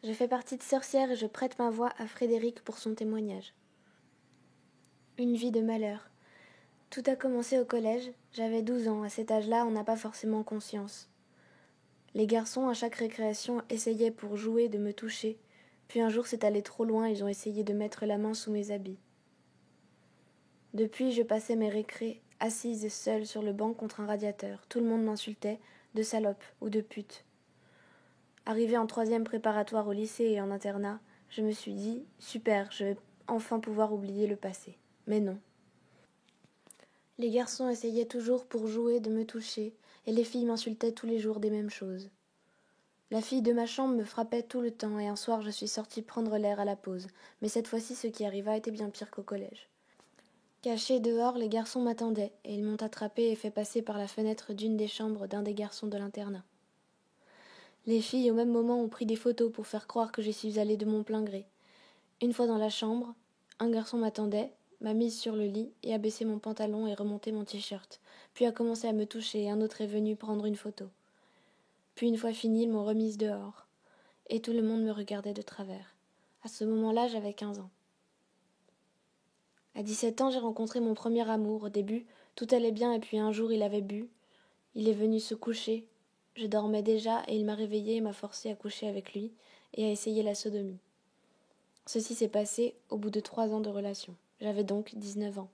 Je fais partie de Sorcières et je prête ma voix à Frédéric pour son témoignage. Une vie de malheur. Tout a commencé au collège, j'avais 12 ans, à cet âge-là on n'a pas forcément conscience. Les garçons à chaque récréation essayaient pour jouer de me toucher, puis un jour c'est allé trop loin, ils ont essayé de mettre la main sous mes habits. Depuis je passais mes récrés, assise seule sur le banc contre un radiateur, tout le monde m'insultait, de salope ou de pute. Arrivée en 3e préparatoire au lycée et en internat, je me suis dit « Super, je vais enfin pouvoir oublier le passé. » Mais non. Les garçons essayaient toujours pour jouer de me toucher, et les filles m'insultaient tous les jours des mêmes choses. La fille de ma chambre me frappait tout le temps, et un soir je suis sortie prendre l'air à la pause, mais cette fois-ci ce qui arriva était bien pire qu'au collège. Cachée dehors, les garçons m'attendaient, et ils m'ont attrapée et fait passer par la fenêtre d'une des chambres d'un des garçons de l'internat. Les filles au même moment ont pris des photos pour faire croire que j'y suis allée de mon plein gré. Une fois dans la chambre, un garçon m'attendait, m'a mise sur le lit et a baissé mon pantalon et remonté mon t-shirt, puis a commencé à me toucher et un autre est venu prendre une photo. Puis une fois fini, ils m'ont remise dehors, et tout le monde me regardait de travers. À ce moment-là, j'avais 15 ans. À 17 ans, j'ai rencontré mon premier amour. Au début, tout allait bien et puis un jour, il avait bu. Il est venu se coucher. Je dormais déjà et il m'a réveillée et m'a forcé à coucher avec lui et à essayer la sodomie. Ceci s'est passé au bout de 3 ans de relation. J'avais donc 19 ans.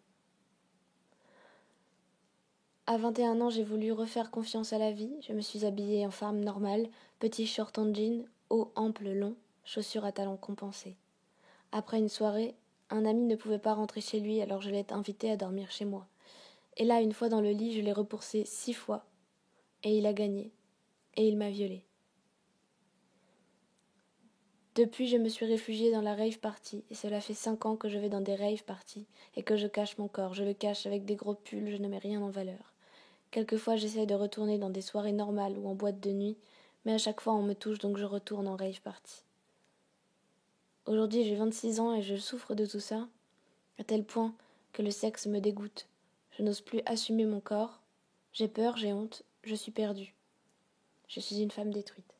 À 21 ans, j'ai voulu refaire confiance à la vie. Je me suis habillée en femme normale, petit short en jean, haut ample long, chaussures à talons compensés. Après une soirée, un ami ne pouvait pas rentrer chez lui, alors je l'ai invité à dormir chez moi. Et là, une fois dans le lit, je l'ai repoussé 6 fois, et il a gagné, et il m'a violée. Depuis, je me suis réfugiée dans la rave party, et cela fait 5 ans que je vais dans des rave parties, et que je cache mon corps. Je le cache avec des gros pulls, je ne mets rien en valeur. Quelquefois, j'essaie de retourner dans des soirées normales ou en boîte de nuit, mais à chaque fois, on me touche, donc je retourne en rave party. Aujourd'hui, j'ai 26 ans et je souffre de tout ça, à tel point que le sexe me dégoûte. Je n'ose plus assumer mon corps. J'ai peur, j'ai honte, je suis perdue. Je suis une femme détruite.